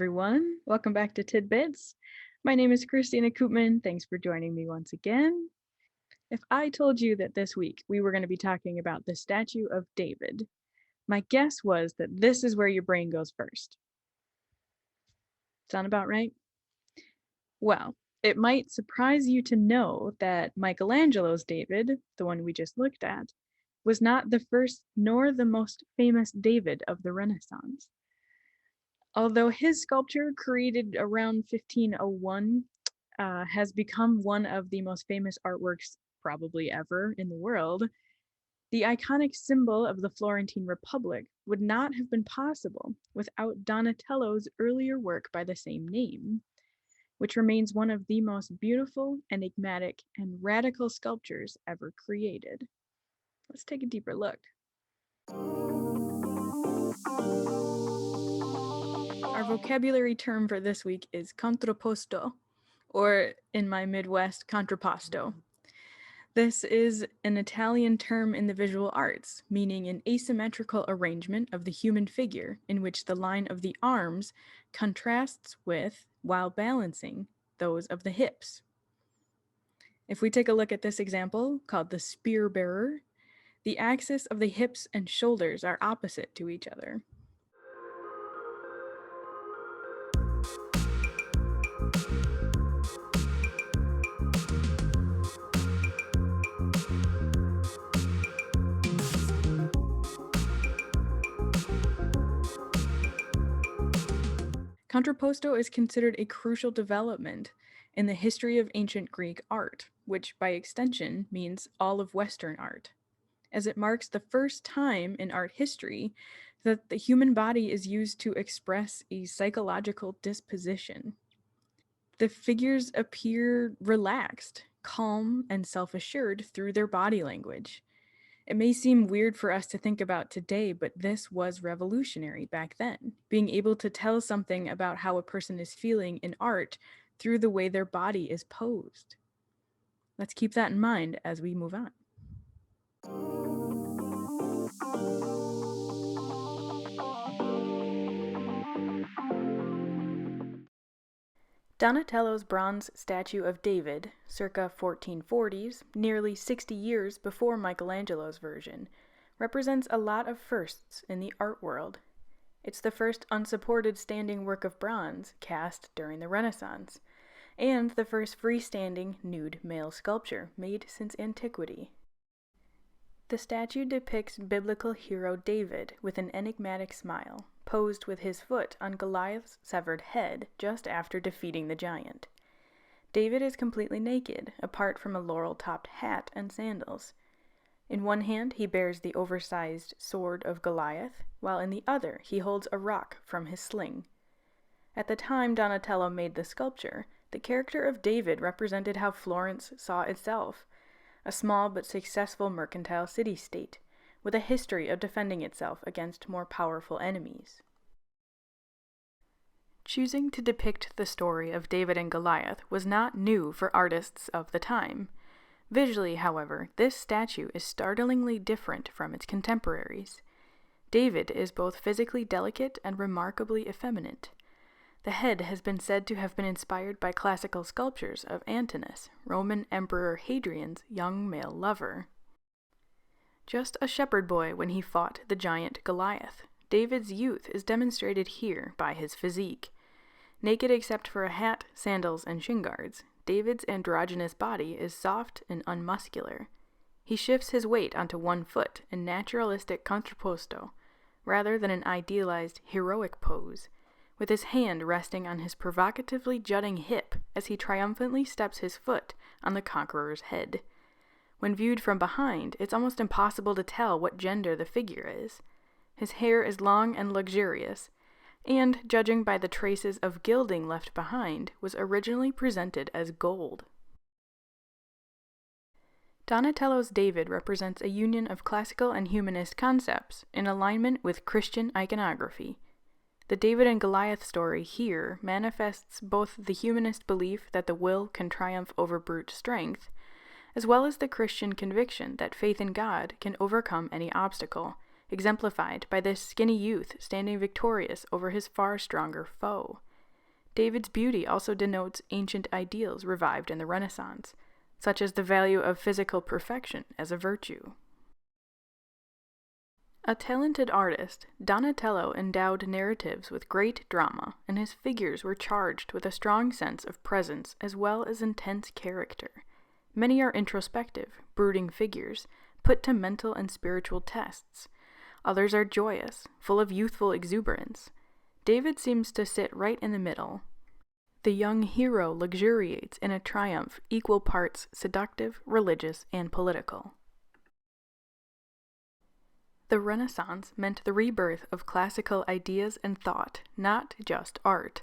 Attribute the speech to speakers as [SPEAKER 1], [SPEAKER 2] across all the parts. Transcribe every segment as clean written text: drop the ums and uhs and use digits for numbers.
[SPEAKER 1] everyone. Welcome back to Tidbits. My name is Kristina Koopman. Thanks for joining me once again. If I told you that this week we were going to be talking about the statue of David, my guess was that this is where your brain goes first. Sound about right? Well, it might surprise you to know that Michelangelo's David, the one we just looked at, was not the first nor the most famous David of the Renaissance. Although his sculpture, created around 1501, has become one of the most famous artworks probably ever in the world, the iconic symbol of the Florentine Republic would not have been possible without Donatello's earlier work by the same name, which remains one of the most beautiful, enigmatic, and radical sculptures ever created. Let's take a deeper look. Our vocabulary term for this week is contrapposto, or in my Midwest, contrapposto. This is an Italian term in the visual arts, meaning an asymmetrical arrangement of the human figure in which the line of the arms contrasts with, while balancing, those of the hips. If we take a look at this example, called the spear bearer, the axis of the hips and shoulders are opposite to each other. Contrapposto is considered a crucial development in the history of ancient Greek art, which by extension means all of Western art, as it marks the first time in art history that the human body is used to express a psychological disposition. The figures appear relaxed, calm, and self-assured through their body language. It may seem weird for us to think about today, but this was revolutionary back then, being able to tell something about how a person is feeling in art through the way their body is posed. Let's keep that in mind as we move on. Donatello's bronze statue of David, circa 1440s, nearly 60 years before Michelangelo's version, represents a lot of firsts in the art world. It's the first unsupported standing work of bronze cast during the Renaissance, and the first freestanding nude male sculpture made since antiquity. The statue depicts biblical hero David with an enigmatic smile, posed with his foot on Goliath's severed head just after defeating the giant. David is completely naked, apart from a laurel-topped hat and sandals. In one hand he bears the oversized sword of Goliath, while in the other he holds a rock from his sling. At the time Donatello made the sculpture, the character of David represented how Florence saw itself, a small but successful mercantile city-state, with a history of defending itself against more powerful enemies. Choosing to depict the story of David and Goliath was not new for artists of the time. Visually, however, this statue is startlingly different from its contemporaries. David is both physically delicate and remarkably effeminate. The head has been said to have been inspired by classical sculptures of Antinous, Roman Emperor Hadrian's young male lover. Just a shepherd boy when he fought the giant Goliath, David's youth is demonstrated here by his physique. Naked except for a hat, sandals, and shin guards, David's androgynous body is soft and unmuscular. He shifts his weight onto one foot in naturalistic contrapposto, rather than an idealized heroic pose, with his hand resting on his provocatively jutting hip as he triumphantly steps his foot on the conqueror's head. When viewed from behind, it's almost impossible to tell what gender the figure is. His hair is long and luxurious, and, judging by the traces of gilding left behind, was originally presented as gold. Donatello's David represents a union of classical and humanist concepts in alignment with Christian iconography. The David and Goliath story here manifests both the humanist belief that the will can triumph over brute strength, as well as the Christian conviction that faith in God can overcome any obstacle, exemplified by this skinny youth standing victorious over his far stronger foe. David's beauty also denotes ancient ideals revived in the Renaissance, such as the value of physical perfection as a virtue. A talented artist, Donatello endowed narratives with great drama, and his figures were charged with a strong sense of presence as well as intense character. Many are introspective, brooding figures, put to mental and spiritual tests. Others are joyous, full of youthful exuberance. David seems to sit right in the middle. The young hero luxuriates in a triumph equal parts seductive, religious, and political. The Renaissance meant the rebirth of classical ideas and thought, not just art.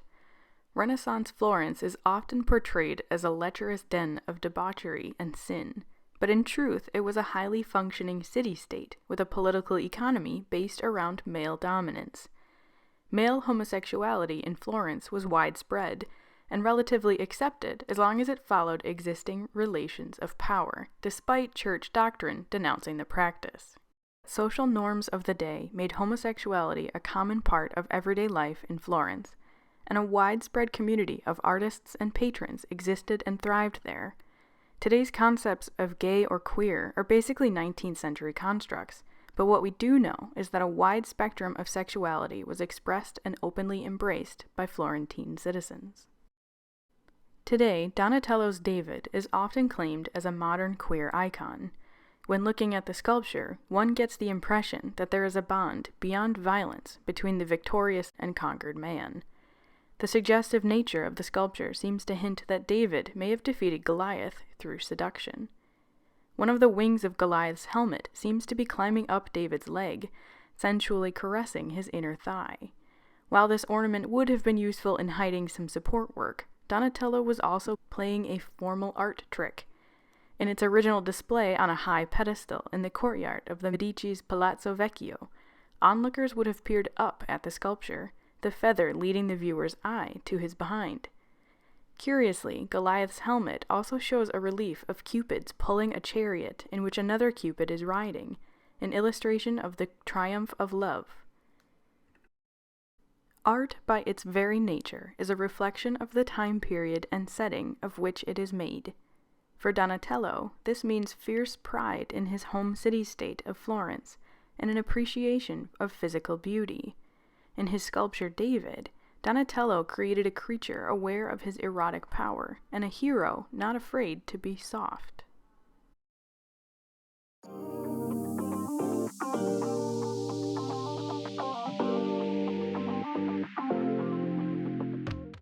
[SPEAKER 1] Renaissance Florence is often portrayed as a lecherous den of debauchery and sin, but in truth it was a highly functioning city-state with a political economy based around male dominance. Male homosexuality in Florence was widespread and relatively accepted as long as it followed existing relations of power, despite church doctrine denouncing the practice. Social norms of the day made homosexuality a common part of everyday life in Florence, and a widespread community of artists and patrons existed and thrived there. Today's concepts of gay or queer are basically 19th century constructs, but what we do know is that a wide spectrum of sexuality was expressed and openly embraced by Florentine citizens. Today, Donatello's David is often claimed as a modern queer icon. When looking at the sculpture, one gets the impression that there is a bond beyond violence between the victorious and conquered man. The suggestive nature of the sculpture seems to hint that David may have defeated Goliath through seduction. One of the wings of Goliath's helmet seems to be climbing up David's leg, sensually caressing his inner thigh. While this ornament would have been useful in hiding some support work, Donatello was also playing a formal art trick. In its original display on a high pedestal in the courtyard of the Medici's Palazzo Vecchio, onlookers would have peered up at the sculpture, the feather leading the viewer's eye to his behind. Curiously, Goliath's helmet also shows a relief of Cupids pulling a chariot in which another Cupid is riding, an illustration of the triumph of love. Art, by its very nature, is a reflection of the time period and setting of which it is made. For Donatello, this means fierce pride in his home city-state of Florence and an appreciation of physical beauty. In his sculpture David, Donatello created a creature aware of his erotic power and a hero not afraid to be soft.